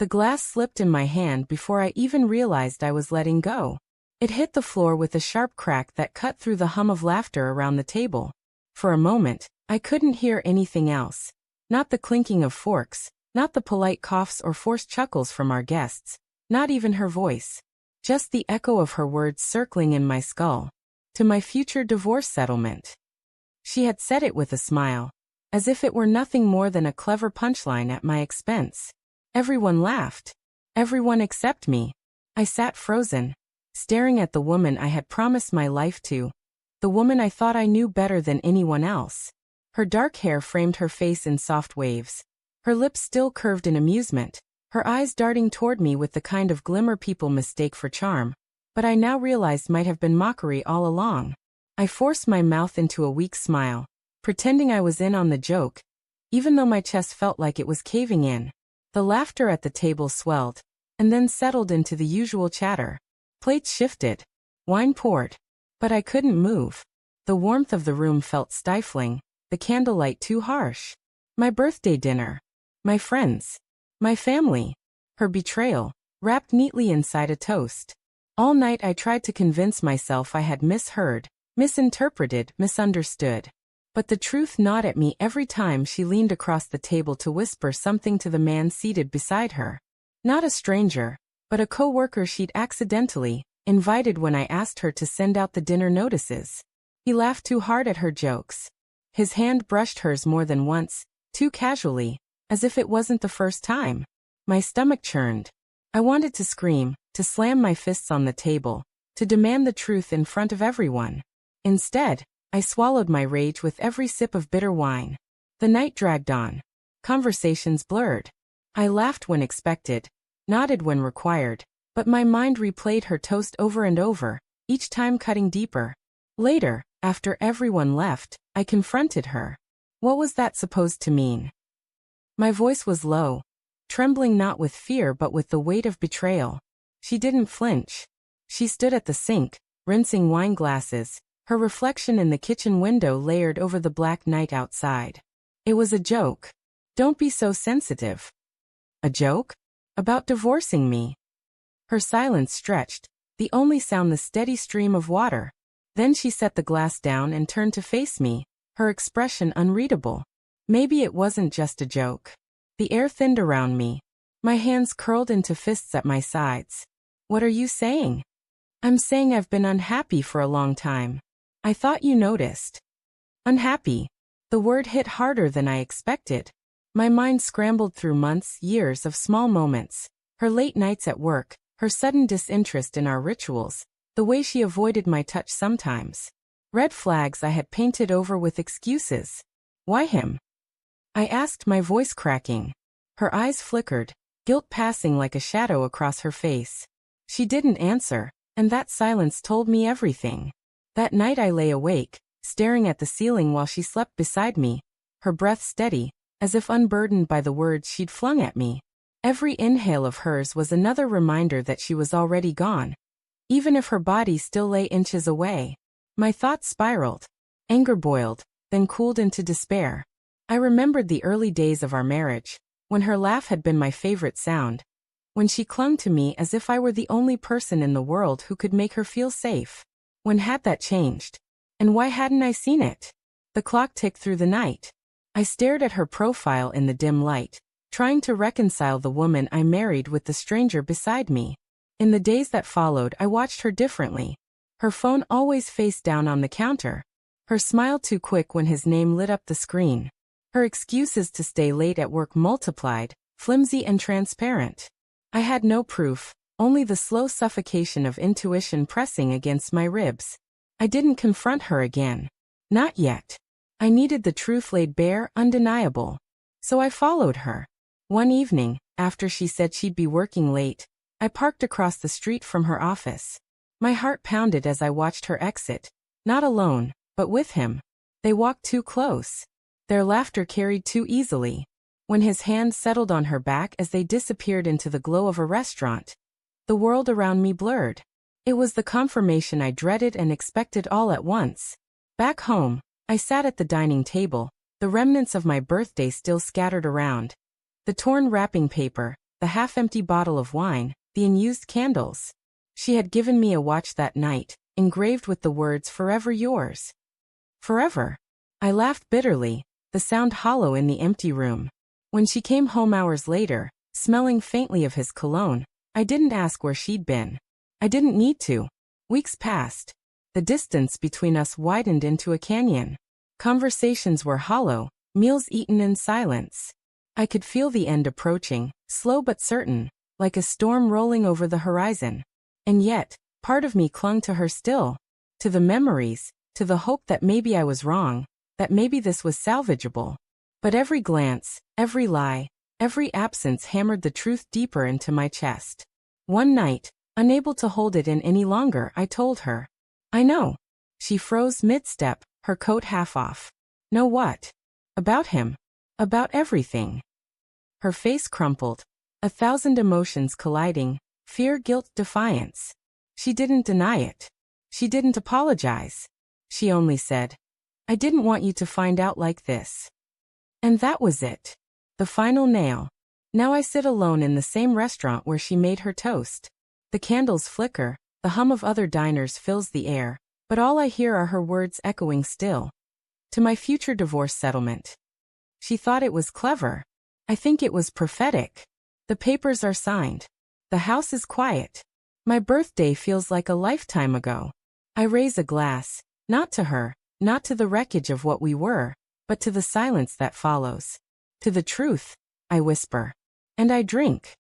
The glass slipped in my hand before I even realized I was letting go. It hit the floor with a sharp crack that cut through the hum of laughter around the table. For a moment, I couldn't hear anything else. Not the clinking of forks, not the polite coughs or forced chuckles from our guests, not even her voice. Just the echo of her words circling in my skull. To my future divorce settlement. She had said it with a smile, as if it were nothing more than a clever punchline at my expense. Everyone laughed. Everyone except me. I sat frozen, staring at the woman I had promised my life to, the woman I thought I knew better than anyone else. Her dark hair framed her face in soft waves, her lips still curved in amusement, her eyes darting toward me with the kind of glimmer people mistake for charm, but I now realized might have been mockery all along. I forced my mouth into a weak smile, pretending I was in on the joke, even though my chest felt like it was caving in. The laughter at the table swelled, and then settled into the usual chatter. Plates shifted, wine poured, but I couldn't move. The warmth of the room felt stifling, the candlelight too harsh. My birthday dinner, my friends, my family, her betrayal, wrapped neatly inside a toast. All night I tried to convince myself I had misheard, misinterpreted, misunderstood. But the truth gnawed at me every time she leaned across the table to whisper something to the man seated beside her. Not a stranger, but a co-worker she'd accidentally invited when I asked her to send out the dinner notices. He laughed too hard at her jokes. His hand brushed hers more than once, too casually, as if it wasn't the first time. My stomach churned. I wanted to scream, to slam my fists on the table, to demand the truth in front of everyone. Instead, I swallowed my rage with every sip of bitter wine. The night dragged on. Conversations blurred. I laughed when expected, nodded when required, but my mind replayed her toast over and over, each time cutting deeper. Later, after everyone left, I confronted her. What was that supposed to mean? My voice was low, trembling not with fear but with the weight of betrayal. She didn't flinch. She stood at the sink, rinsing wine glasses, her reflection in the kitchen window layered over the black night outside. It was a joke. Don't be so sensitive. A joke? About divorcing me. Her silence stretched, the only sound the steady stream of water. Then she set the glass down and turned to face me, her expression unreadable. Maybe it wasn't just a joke. The air thinned around me. My hands curled into fists at my sides. What are you saying? I'm saying I've been unhappy for a long time. I thought you noticed. Unhappy. The word hit harder than I expected. My mind scrambled through months, years of small moments. Her late nights at work, her sudden disinterest in our rituals, the way she avoided my touch sometimes. Red flags I had painted over with excuses. Why him? I asked, my voice cracking. Her eyes flickered, guilt passing like a shadow across her face. She didn't answer, and that silence told me everything. That night I lay awake, staring at the ceiling while she slept beside me, her breath steady, as if unburdened by the words she'd flung at me. Every inhale of hers was another reminder that she was already gone, even if her body still lay inches away. My thoughts spiraled. Anger boiled, then cooled into despair. I remembered the early days of our marriage, when her laugh had been my favorite sound, when she clung to me as if I were the only person in the world who could make her feel safe. When had that changed? And why hadn't I seen it? The clock ticked through the night. I stared at her profile in the dim light, trying to reconcile the woman I married with the stranger beside me. In the days that followed, I watched her differently. Her phone always face down on the counter. Her smile too quick when his name lit up the screen. Her excuses to stay late at work multiplied, flimsy and transparent. I had no proof, only the slow suffocation of intuition pressing against my ribs. I didn't confront her again. Not yet. I needed the truth laid bare, undeniable. So I followed her. One evening, after she said she'd be working late, I parked across the street from her office. My heart pounded as I watched her exit, not alone, but with him. They walked too close. Their laughter carried too easily. When his hand settled on her back as they disappeared into the glow of a restaurant, the world around me blurred. It was the confirmation I dreaded and expected all at once. Back home, I sat at the dining table, the remnants of my birthday still scattered around. The torn wrapping paper, the half-empty bottle of wine, the unused candles. She had given me a watch that night, engraved with the words "Forever yours." Forever. I laughed bitterly, the sound hollow in the empty room. When she came home hours later, smelling faintly of his cologne, I didn't ask where she'd been. I didn't need to. Weeks passed. The distance between us widened into a canyon. Conversations were hollow, meals eaten in silence. I could feel the end approaching, slow but certain, like a storm rolling over the horizon. And yet, part of me clung to her still, to the memories, to the hope that maybe I was wrong, that maybe this was salvageable. But every glance, every lie, every absence hammered the truth deeper into my chest. One night, unable to hold it in any longer, I told her. I know. She froze mid-step, her coat half off. Know what? About him. About everything. Her face crumpled, 1,000 emotions colliding, fear, guilt, defiance. She didn't deny it. She didn't apologize. She only said, I didn't want you to find out like this. And that was it. The final nail. Now I sit alone in the same restaurant where she made her toast. The candles flicker, the hum of other diners fills the air, but all I hear are her words echoing still. To my future divorce settlement. She thought it was clever. I think it was prophetic. The papers are signed. The house is quiet. My birthday feels like a lifetime ago. I raise a glass, not to her, not to the wreckage of what we were, but to the silence that follows. To the truth, I whisper. And I drink.